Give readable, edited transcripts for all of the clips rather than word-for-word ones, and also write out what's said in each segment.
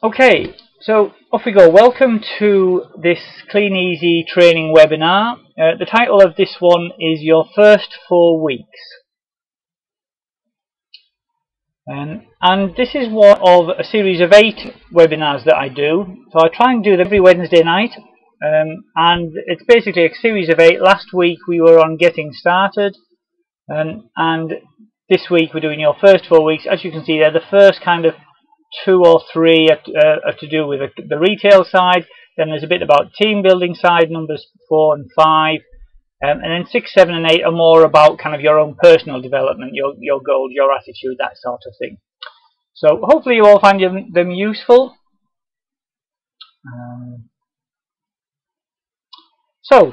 Okay, so off we go. Welcome to this Kleeneze training webinar. The title of this one is Your First 4 Weeks. And this is one of a series of 8 webinars that I do. So I try and do them every Wednesday night. And it's basically a series of 8. Last week we were on getting started. And this week we're doing your first 4 weeks. As you can see there, the first kind of 2 or 3 are to do with the retail side. Then there's a bit about team building side, numbers 4 and 5. And then 6, 7 and 8 are more about kind of your own personal development, your goals, your attitude, that sort of thing. So hopefully you all find them useful. So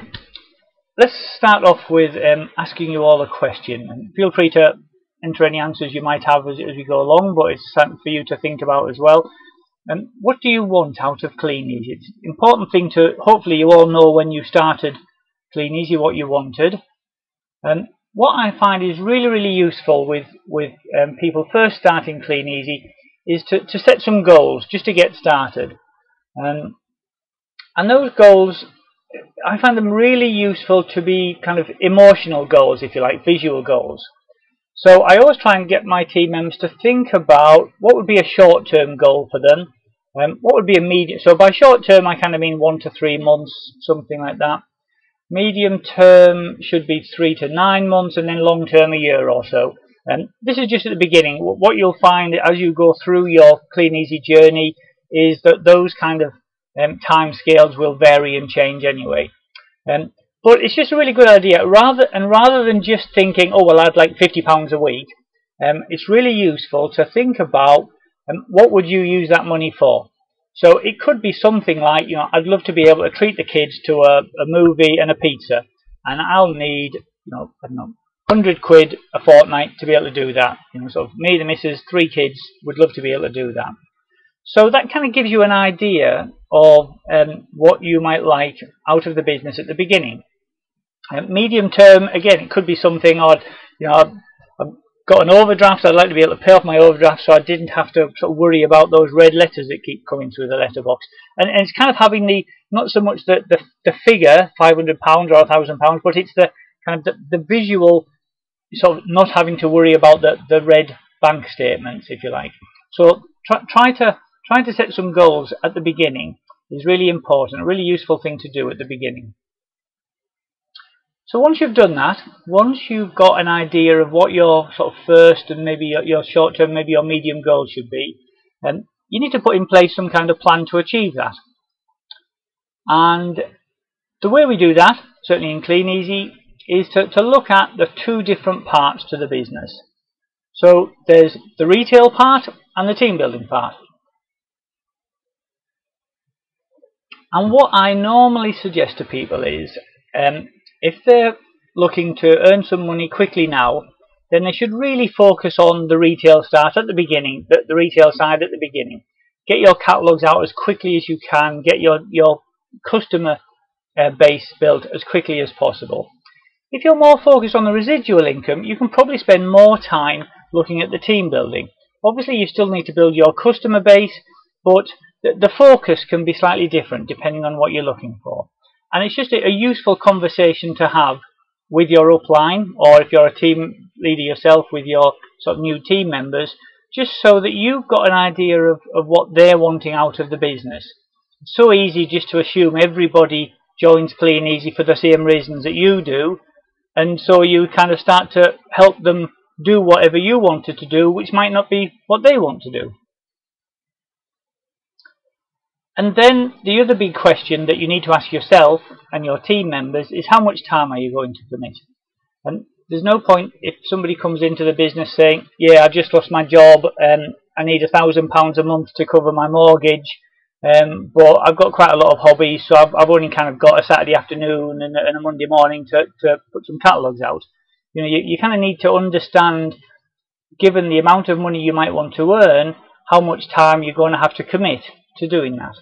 let's start off with asking you all a question. And feel free to enter any answers you might have as we go along, but it's something for you to think about as well. What do you want out of Kleeneze? It's an important thing to, hopefully you all know when you started Kleeneze what you wanted. What I find is really useful with people first starting Kleeneze is to set some goals just to get started. And those goals, I find them really useful to be kind of emotional goals, if you like, visual goals. So I always try and get my team members to think about what would be a short-term goal for them, what would be a medium. So by short-term, I kind of mean 1 to 3 months, something like that. Medium-term should be 3 to 9 months, and then long-term a year or so. This is just at the beginning. What you'll find as you go through your Kleeneze journey is that those kind of time scales will vary and change anyway. But it's just a really good idea. Rather than just thinking, oh well, I'd like £50 a week, it's really useful to think about what would you use that money for. So it could be something like, you know, I'd love to be able to treat the kids to a movie and a pizza, and I'll need, you know, I don't know, 100 quid a fortnight to be able to do that. You know, so me, the missus, 3 kids would love to be able to do that. So that kind of gives you an idea of what you might like out of the business at the beginning. Medium term, again, it could be something odd. You know, I've got an overdraft, so I'd like to be able to pay off my overdraft so I didn't have to sort of worry about those red letters that keep coming through the letterbox. And it's kind of having the, not so much the figure, £500 or £1,000, but it's the kind of the visual, sort of not having to worry about the red bank statements, if you like. So trying to set some goals at the beginning is really important, a really useful thing to do at the beginning. So once you've done that, once you've got an idea of what your sort of first and maybe your short-term, maybe your medium goals should be, you need to put in place some kind of plan to achieve that. And the way we do that, certainly in Kleeneze, is to look at the 2 different parts to the business. So there's the retail part and the team building part. And what I normally suggest to people is, if they're looking to earn some money quickly now, then they should really focus on the retail start at the beginning, the retail side at the beginning. Get your catalogues out as quickly as you can, get your customer base built as quickly as possible. If you're more focused on the residual income, you can probably spend more time looking at the team building. Obviously you still need to build your customer base, but the focus can be slightly different depending on what you're looking for. And it's just a useful conversation to have with your upline, or if you're a team leader yourself with your sort of new team members, just so that you've got an idea of what they're wanting out of the business. It's so easy just to assume everybody joins Kleeneze for the same reasons that you do, and so you kind of start to help them do whatever you wanted to do, which might not be what they want to do. And then the other big question that you need to ask yourself and your team members is, how much time are you going to commit? And there's no point if somebody comes into the business saying, yeah, I've just lost my job, I need £1,000 a month to cover my mortgage, but I've got quite a lot of hobbies, so I've only kind of got a Saturday afternoon and a Monday morning to put some catalogues out. You know, you kind of need to understand, given the amount of money you might want to earn, how much time you're going to have to commit to doing that.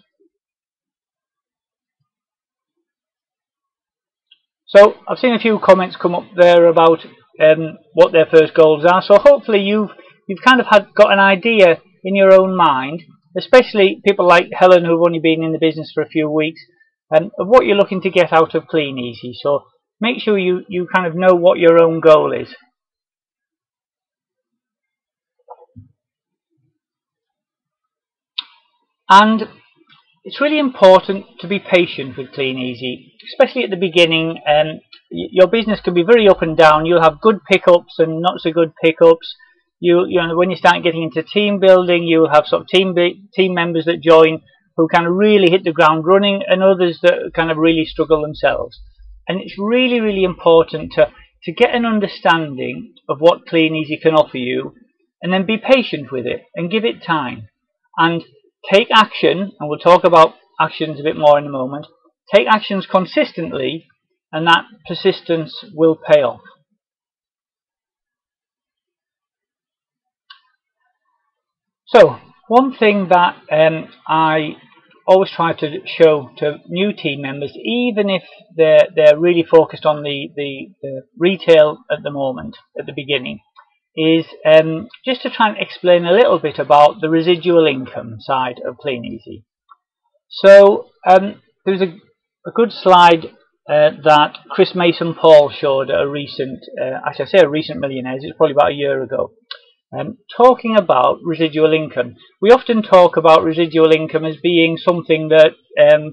So I've seen a few comments come up there about what their first goals are. So hopefully you've kind of got an idea in your own mind especially people like Helen who've only been in the business for a few weeks, of what you're looking to get out of Kleeneze. So make sure you kind of know what your own goal is. And it's really important to be patient with Kleeneze, especially at the beginning. Your business can be very up and down. You'll have good pickups and not so good pickups. You know, when you start getting into team building, you'll have sort of team members that join who kind of really hit the ground running, and others that kind of really struggle themselves. And it's really, really important to get an understanding of what Kleeneze can offer you, and then be patient with it and give it time. And take action, and we'll talk about actions a bit more in a moment. Take actions consistently, and that persistence will pay off. So, one thing that I always try to show to new team members, even if they're really focused on the retail at the moment, at the beginning, is just to try and explain a little bit about the residual income side of Kleeneze. So there's a good slide that Chris Mason-Paul showed at a recent, actually I say a recent Millionaires, it's probably about a year ago, talking about residual income. We often talk about residual income as being something that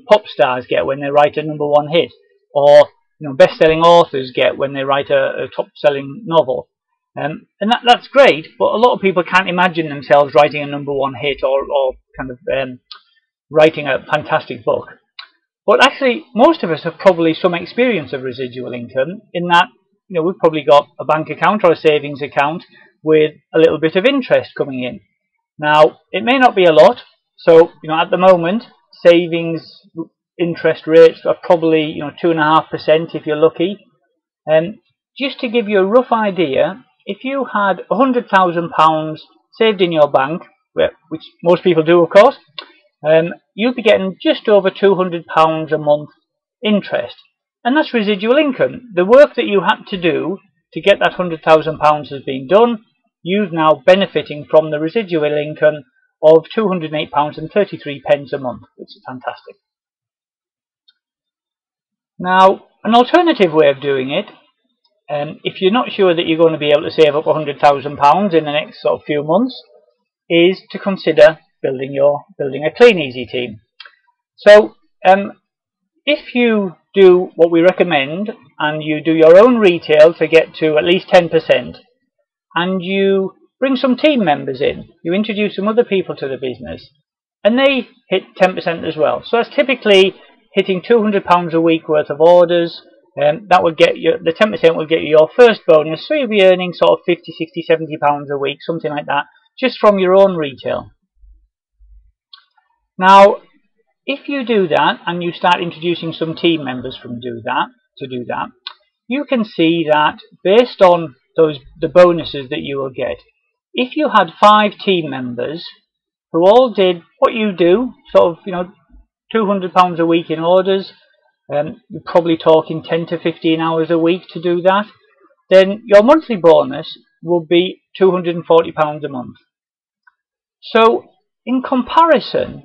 pop stars get when they write a #1 hit, or best-selling authors get when they write a top-selling novel. And that's great, but a lot of people can't imagine themselves writing a #1 hit or kind of writing a fantastic book. But actually, most of us have probably some experience of residual income, in that we've probably got a bank account or a savings account with a little bit of interest coming in. Now, it may not be a lot, so at the moment, savings interest rates are probably 2.5% if you're lucky. Just to give you a rough idea, if you had £100,000 saved in your bank, which most people do of course, you'd be getting just over £200 a month interest. And that's residual income. The work that you had to do to get that £100,000 has been done. You're now benefiting from the residual income of £208.33 a month, which is fantastic. Now, an alternative way of doing it, if you're not sure that you're going to be able to save up £100,000 in the next sort of few months, is to consider building a Kleeneze team. So, if you do what we recommend, and you do your own retail to get to at least 10%, and you bring some team members in, you introduce some other people to the business, and they hit 10% as well. So that's typically hitting £200 a week worth of orders. That would get you, the 10% will get you your first bonus, so you'll be earning sort of £50, £60, £70 a week, something like that, just from your own retail. Now, if you do that and you start introducing some team members to do that, you can see that based on the bonuses that you will get, if you had 5 team members who all did what you do, sort of £200 a week in orders, you're probably talking 10 to 15 hours a week to do that, then your monthly bonus will be £240 a month. So in comparison,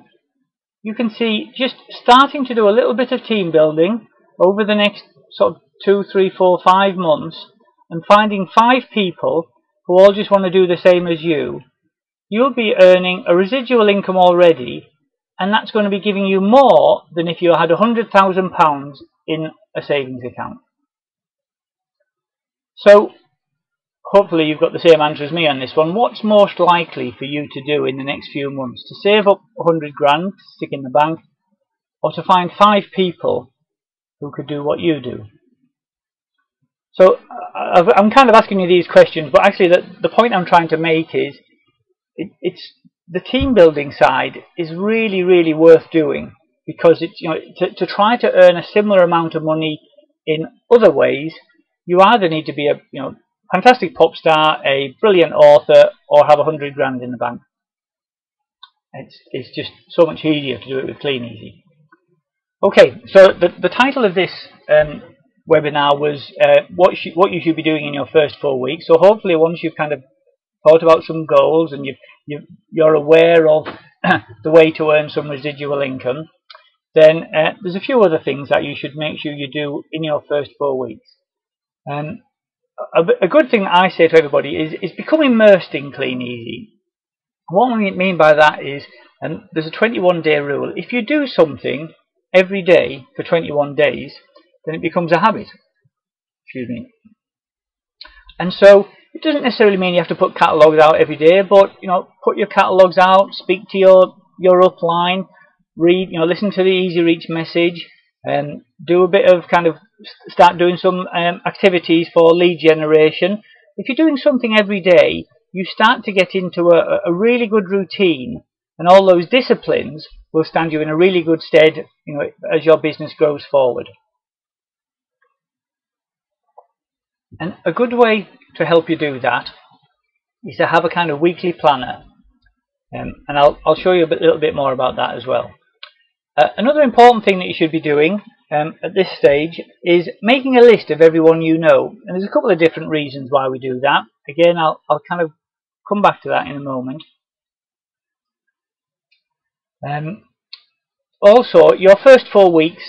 you can see just starting to do a little bit of team building over the next sort of 2, 3, 4, 5 months, and finding 5 people who all just want to do the same as you, you'll be earning a residual income already, and that's going to be giving you more than if you had £100,000 in a savings account. So hopefully you've got the same answer as me on this one. What's most likely for you to do in the next few months? To save up 100 grand to stick in the bank, or to find 5 people who could do what you do? So I'm kind of asking you these questions, but actually the point I'm trying to make is it's the team building side is really, really worth doing, because it's to try to earn a similar amount of money in other ways, you either need to be a fantastic pop star, a brilliant author, or have 100 grand in the bank. It's just so much easier to do it with Kleeneze. Okay, so the title of this webinar was what you should be doing in your first 4 weeks. So hopefully once you've kind of thought about some goals and you're aware of the way to earn some residual income, then there's a few other things that you should make sure you do in your first 4 weeks. A good thing I say to everybody is become immersed in Kleeneze. What I mean by that is, there's a 21-day rule. If you do something every day for 21 days, then it becomes a habit. Excuse me. And so it doesn't necessarily mean you have to put catalogues out every day, but put your catalogues out, speak to your upline, read, listen to the Easy Reach message, and do a bit of start doing some activities for lead generation. If you're doing something every day, you start to get into a really good routine, and all those disciplines will stand you in a really good stead as your business grows forward. And a good way to help you do that is to have a kind of weekly planner, and I'll show you a little bit more about that as well. Another important thing that you should be doing at this stage is making a list of everyone you know, and there's a couple of different reasons why we do that. Again, I'll kind of come back to that in a moment. Also, your first 4 weeks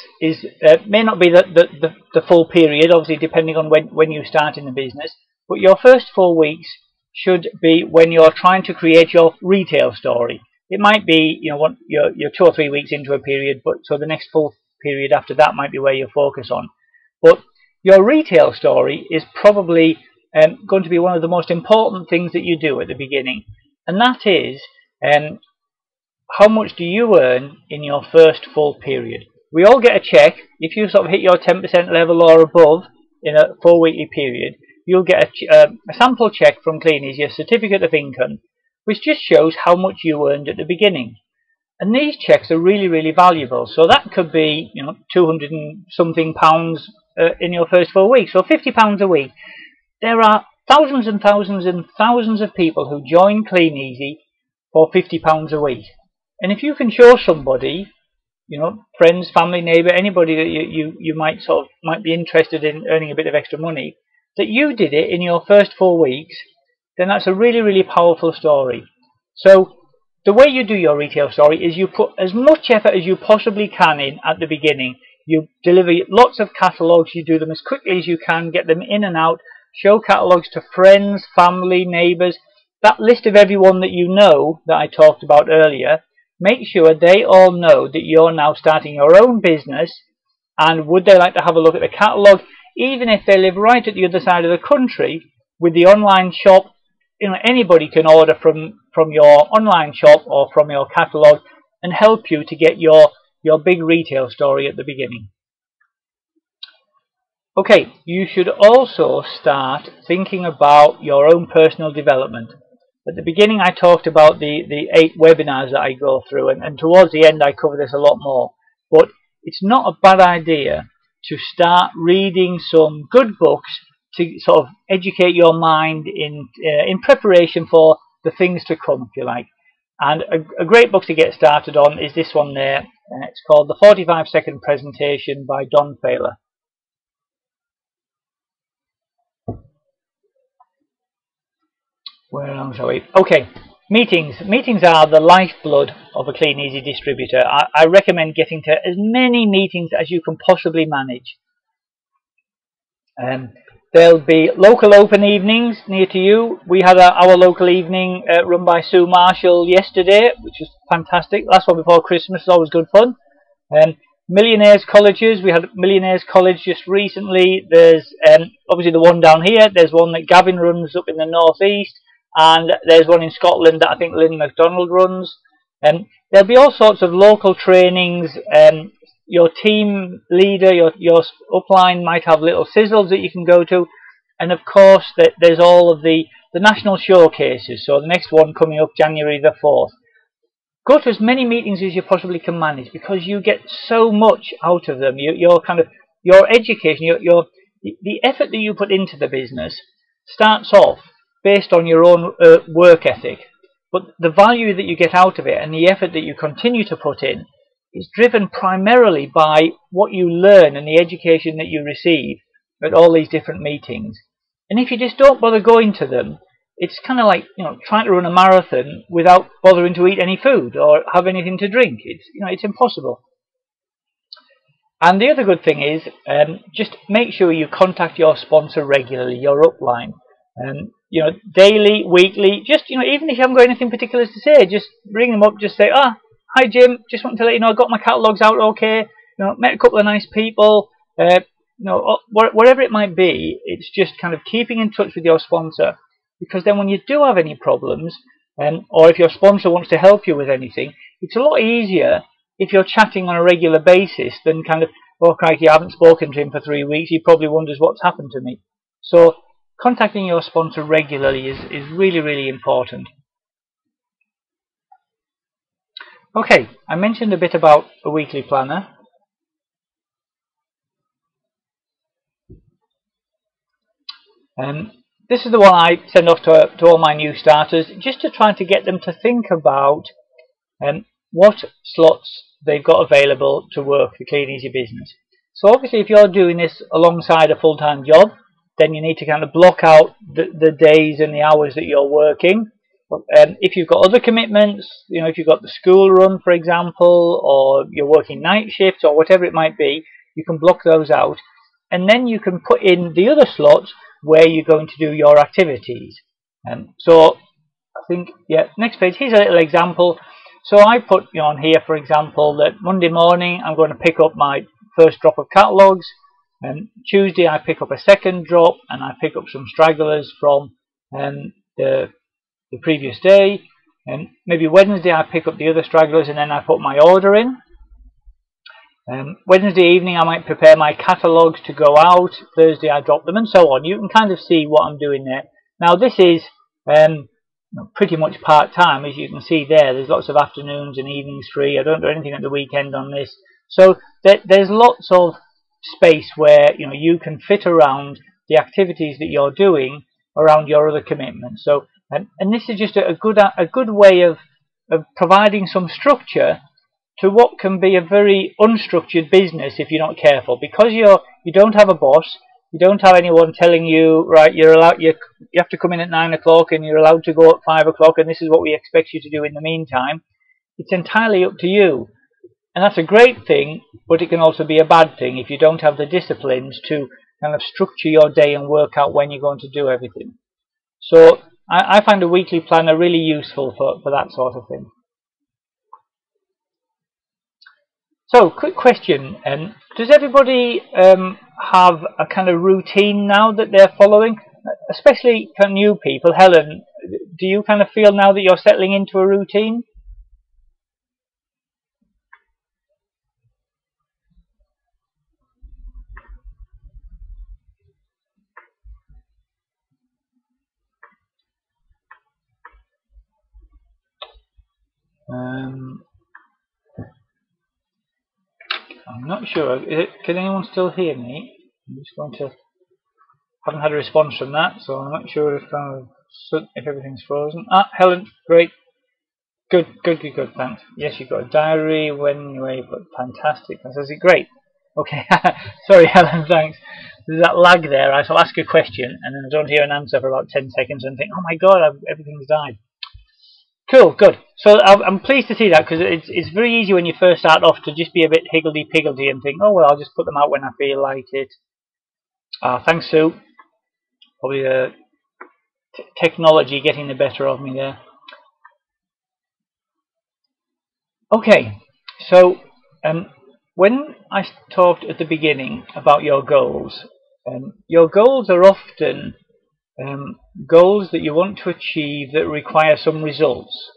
may not be the full period, obviously depending on when you start in the business, but your first 4 weeks should be when you're trying to create your retail story. It might be you're 2 or 3 weeks into a period, but so the next full period after that might be where you focus on. But your retail story is probably going to be one of the most important things that you do at the beginning, and that is how much do you earn in your first full period. We all get a check. If you sort of hit your 10% level or above in a 4-weekly period, you'll get a sample check from Kleeneze, your certificate of income, which just shows how much you earned at the beginning. And these checks are really, really valuable. So that could be 200 and something pounds in your first 4 weeks, or £50 a week. There are thousands and thousands and thousands of people who join Kleeneze for £50 a week. And if you can show somebody, friends, family, neighbour, anybody that you might be interested in earning a bit of extra money, that you did it in your first 4 weeks, then that's a really, really powerful story. So the way you do your retail story is you put as much effort as you possibly can in at the beginning. You deliver lots of catalogues, you do them as quickly as you can, get them in and out, show catalogues to friends, family, neighbours. That list of everyone that you know that I talked about earlier, make sure they all know that you're now starting your own business, and would they like to have a look at the catalogue, even if they live right at the other side of the country. With the online shop, anybody can order from your online shop or from your catalogue and help you to get your big retail story at the beginning. Okay, you should also start thinking about your own personal development. At the beginning I talked about the 8 webinars that I go through, and towards the end I cover this a lot more. But it's not a bad idea to start reading some good books to sort of educate your mind in preparation for the things to come, if you like. And a great book to get started on is this one there. It's called The 45-Second Presentation by Don Failer. Where am I? Okay, meetings. Meetings are the lifeblood of a Kleeneze distributor. I recommend getting to as many meetings as you can possibly manage. There'll be local open evenings near to you. We had our local evening run by Sue Marshall yesterday, which was fantastic. Last one before Christmas is always good fun. Millionaires Colleges. We had Millionaires College just recently. There's obviously the one down here. There's one that Gavin runs up in the northeast. And there's one in Scotland that I think Lynn MacDonald runs. There'll be all sorts of local trainings. Your team leader, your upline might have little sizzles that you can go to. And of course, there's all of the national showcases. So the next one coming up January the 4th. Go to as many meetings as you possibly can manage, because you get so much out of them. Your education, the effort that you put into the business starts off based on your own work ethic, but the value that you get out of it and the effort that you continue to put in is driven primarily by what you learn and the education that you receive at all these different meetings. And if you just don't bother going to them, it's kind of like, trying to run a marathon without bothering to eat any food or have anything to drink. It's impossible. And the other good thing is, just make sure you contact your sponsor regularly, your upline. Daily, weekly, just, even if you haven't got anything particular to say, just ring them up, just say, hi Jim, just wanted to let you know I got my catalogues out okay, met a couple of nice people, whatever it might be. It's just kind of keeping in touch with your sponsor, because then when you do have any problems, or if your sponsor wants to help you with anything, it's a lot easier if you're chatting on a regular basis than kind of, oh crikey, I haven't spoken to him for 3 weeks, he probably wonders what's happened to me. So contacting your sponsor regularly is really, really important. Okay, I mentioned a bit about a weekly planner. This is the one I send off to all my new starters, just to try to get them to think about what slots they've got available to work the Kleeneze business. So obviously if you're doing this alongside a full-time job, then you need to kind of block out the days and the hours that you're working. If you've got other commitments, if you've got the school run, for example, or you're working night shifts or whatever it might be, you can block those out. And then you can put in the other slots where you're going to do your activities. So I think, next page, here's a little example. So I put on here, for example, that Monday morning I'm going to pick up my first drop of catalogues, and Tuesday I pick up a second drop, and I pick up some stragglers from the previous day, and maybe Wednesday I pick up the other stragglers and then I put my order in. Wednesday evening I might prepare my catalogues to go out, Thursday I drop them, and so on. You can kind of see what I'm doing there. Now this is pretty much part-time, as you can see there. There's lots of afternoons and evenings free. I don't do anything at the weekend on this. So there's lots of space where you can fit around the activities that you're doing around your other commitments. So and this is just a good way of providing some structure to what can be a very unstructured business if you're not careful, because you don't have a boss. You don't have anyone telling you, right, you have to come in at 9 o'clock and you're allowed to go at 5 o'clock and this is what we expect you to do in the meantime. It's entirely up to you. And that's a great thing, but it can also be a bad thing if you don't have the disciplines to kind of structure your day and work out when you're going to do everything. So I find a weekly planner really useful for that sort of thing. So, quick question, does everybody have a kind of routine now that they're following? Especially for new people. Helen, do you kind of feel now that you're settling into a routine? I'm not sure. Can anyone still hear me? I'm just going to... haven't had a response from that, so I'm not sure if everything's frozen. Helen, great. Good, thanks. Yes, you've got a diary when you're able. Fantastic. Great. Okay. Sorry, Helen, thanks. There's that lag there. I'll ask a question, and then I don't hear an answer for about 10 seconds and think, oh my god, everything's died. Cool, good. So I'm pleased to see that, because it's very easy when you first start off to just be a bit higgledy-piggledy and think, oh well, I'll just put them out when I feel like it. Thanks, Sue. Probably technology getting the better of me there. Okay, so when I talked at the beginning about your goals are often goals that you want to achieve that require some results.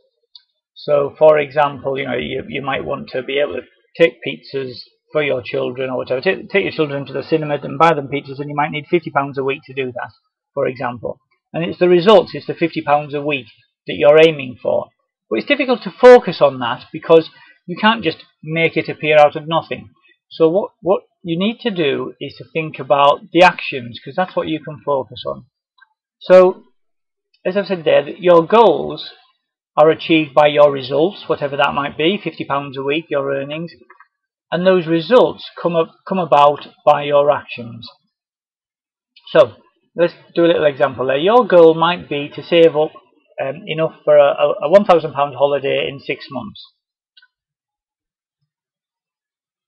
So, for example, you might want to be able to take pizzas for your children or whatever. Take your children to the cinema and buy them pizzas, and you might need £50 a week to do that, for example. And it's the results, it's the £50 a week that you're aiming for. But it's difficult to focus on that because you can't just make it appear out of nothing. So what you need to do is to think about the actions, because that's what you can focus on. So, as I've said there, your goals are achieved by your results, whatever that might be, £50 a week, your earnings, and those results come about by your actions. So, let's do a little example there. Your goal might be to save up enough for a £1,000 holiday in 6 months.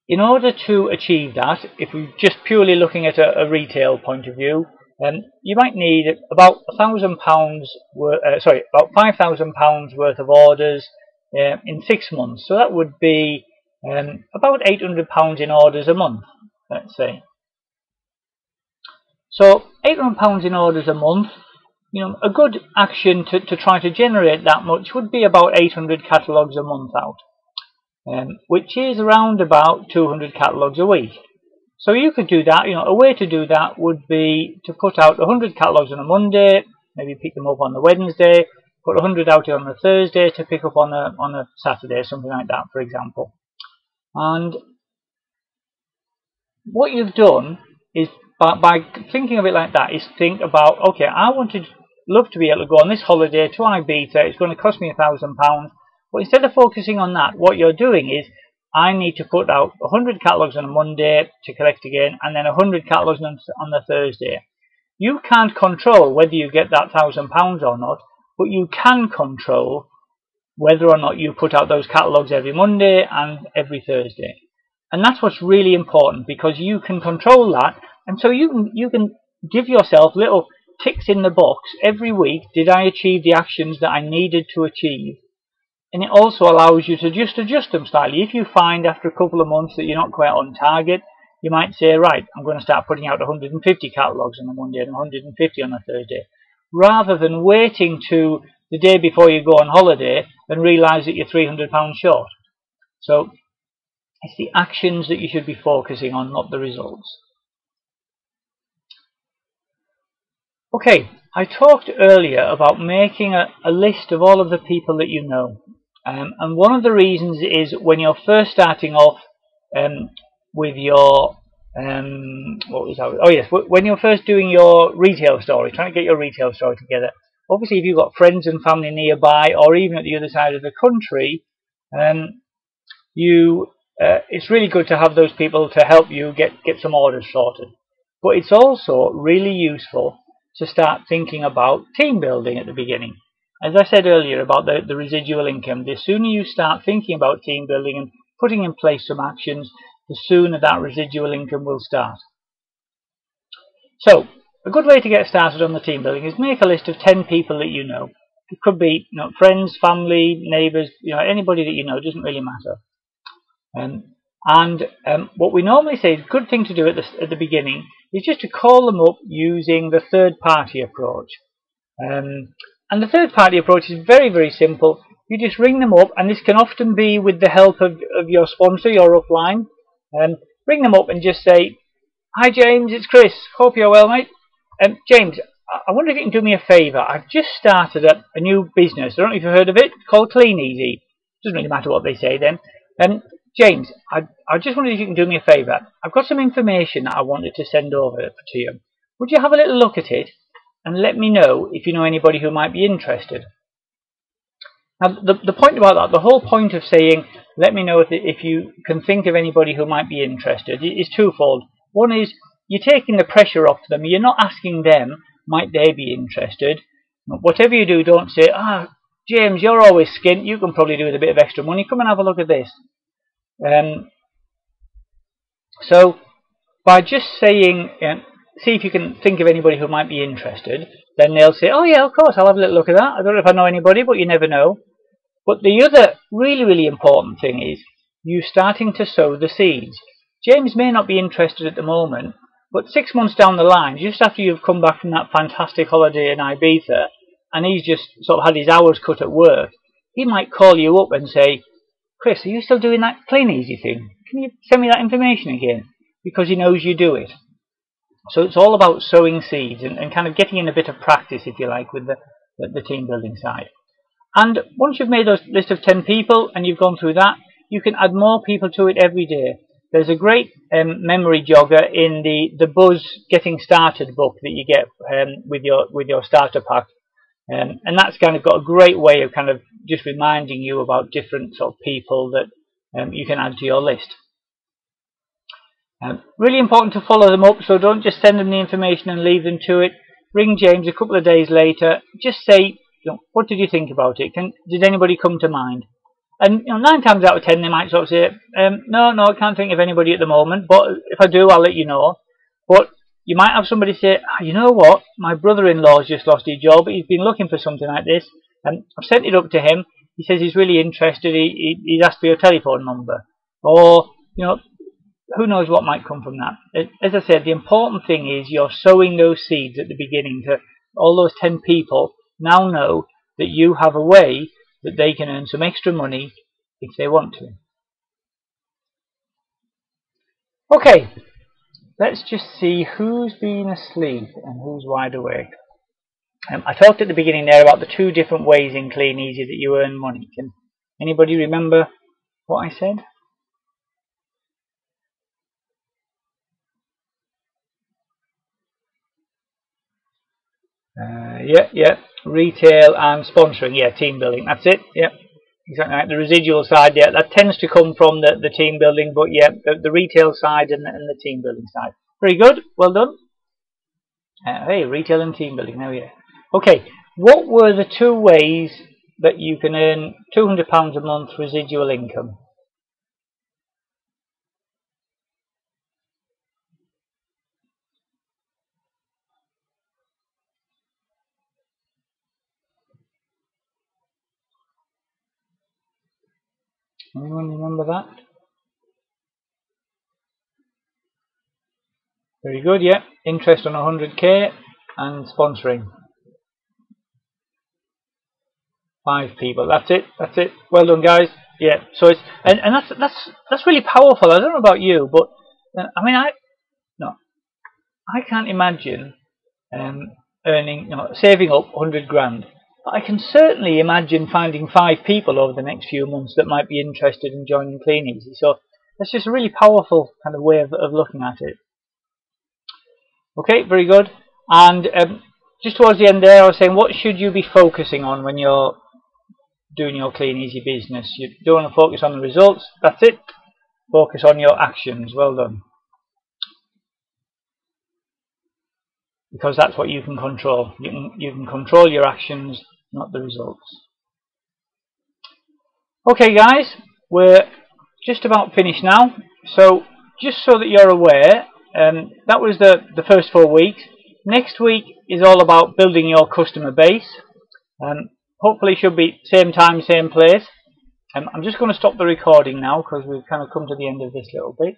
In order to achieve that, if we're just purely looking at a retail point of view, you might need about £1,000 about £5,000 worth of orders in 6 months. So that would be about £800 in orders a month, let's say. So £800 in orders a month, a good action to try to generate that much would be about 800 catalogues a month out, which is around about 200 catalogues a week. So you could do that. A way to do that would be to put out 100 catalogues on a Monday, maybe pick them up on the Wednesday, put 100 out on the Thursday to pick up on a Saturday, something like that, for example. And what you've done is, by thinking of it like that, is think about, okay, I love to be able to go on this holiday to Ibiza. It's going to cost me £1,000. But instead of focusing on that, what you're doing is, I need to put out 100 catalogues on a Monday to collect again, and then 100 catalogues on the Thursday. You can't control whether you get that £1,000 or not, but you can control whether or not you put out those catalogues every Monday and every Thursday. And that's what's really important, because you can control that, and so you can give yourself little ticks in the box every week. Did I achieve the actions that I needed to achieve? And it also allows you to just adjust them slightly. If you find after a couple of months that you're not quite on target, you might say, right, I'm going to start putting out 150 catalogues on a Monday and 150 on a Thursday, rather than waiting to the day before you go on holiday and realise that you're £300 short. So it's the actions that you should be focusing on, not the results. Okay, I talked earlier about making a list of all of the people that you know. And one of the reasons is when you're first starting off with your when you're first doing your retail story, trying to get your retail story together. Obviously, if you've got friends and family nearby, or even at the other side of the country, it's really good to have those people to help you get some orders sorted. But it's also really useful to start thinking about team building at the beginning. As I said earlier about the residual income, the sooner you start thinking about team building and putting in place some actions, the sooner that residual income will start. So, a good way to get started on the team building is make a list of 10 people that you know. It could be friends, family, neighbours, anybody that you know, doesn't really matter. What we normally say is a good thing to do at the beginning is just to call them up using the third-party approach. And the third-party approach is very, very simple. You just ring them up, and this can often be with the help of your sponsor, your upline. Ring them up and just say, "Hi James, it's Chris. Hope you're well, mate. James, I wonder if you can do me a favour. I've just started a new business. I don't know if you've heard of it. It's called Kleeneze. Doesn't really matter what they say then. James, I just wondered if you can do me a favour. I've got some information that I wanted to send over to you. Would you have a little look at it and let me know if you know anybody who might be interested?" Now, the point about that, the whole point of saying, let me know if you can think of anybody who might be interested, is twofold. One is, you're taking the pressure off them. You're not asking them, might they be interested. Whatever you do, don't say, James, you're always skint. You can probably do with a bit of extra money. Come and have a look at this. So, by just saying, see if you can think of anybody who might be interested, then they'll say, oh yeah, of course, I'll have a little look at that. I don't know if I know anybody, but you never know. But the other really, really important thing is you starting to sow the seeds. James may not be interested at the moment, but 6 months down the line, just after you've come back from that fantastic holiday in Ibiza, and he's just sort of had his hours cut at work, he might call you up and say, Chris, are you still doing that Kleeneze thing? Can you send me that information again? Because he knows you do it. So it's all about sowing seeds and kind of getting in a bit of practice, if you like, with the team building side. And once you've made a list of 10 people and you've gone through that, you can add more people to it every day. There's a great memory jogger in the Buzz Getting Started book that you get with your starter pack. And that's kind of got a great way of kind of just reminding you about different sort of people that you can add to your list. Really important to follow them up, so don't just send them the information and leave them to it. ring James a couple of days later, just say, what did you think about it? Did anybody come to mind? And 9 times out of 10 they might sort of say, no, I can't think of anybody at the moment, but if I do, I'll let you know. But you might have somebody say, you know what, my brother-in-law's just lost his job, he's been looking for something like this, and I've sent it up to him, he says he's really interested, he's asked for your telephone number. Or, who knows what might come from that. As I said, the important thing is you're sowing those seeds at the beginning to all those 10 people now know that you have a way that they can earn some extra money if they want to. Okay, let's just see who's been asleep and who's wide awake. I talked at the beginning there about the 2 different ways in Kleeneze that you earn money. Can anybody remember what I said? Yeah, retail and sponsoring, yeah, team building, that's it, yeah, exactly right. The residual side, yeah, that tends to come from the team building, but yeah, the retail side and the team building side. Very good, well done. Hey, retail and team building, there we are. Okay, what were the 2 ways that you can earn £200 a month residual income? Anyone remember that? Very good, yeah. Interest on 100k and sponsoring. 5 people. That's it. Well done, guys. Yeah. So it's and that's really powerful. I don't know about you, but I mean, I can't imagine saving up 100 grand. But I can certainly imagine finding 5 people over the next few months that might be interested in joining Kleeneze. So that's just a really powerful kind of way of looking at it. Okay, very good. And just towards the end there, I was saying, what should you be focusing on when you're doing your Kleeneze business? You don't want to focus on the results. That's it. Focus on your actions. Well done. Because that's what you can control. You can control your actions, not the results. Okay, guys, we're just about finished now. So just so that you're aware, that was the first 4 weeks. Next week is all about building your customer base. Hopefully should be same time, same place. I'm just going to stop the recording now because we've kind of come to the end of this little bit.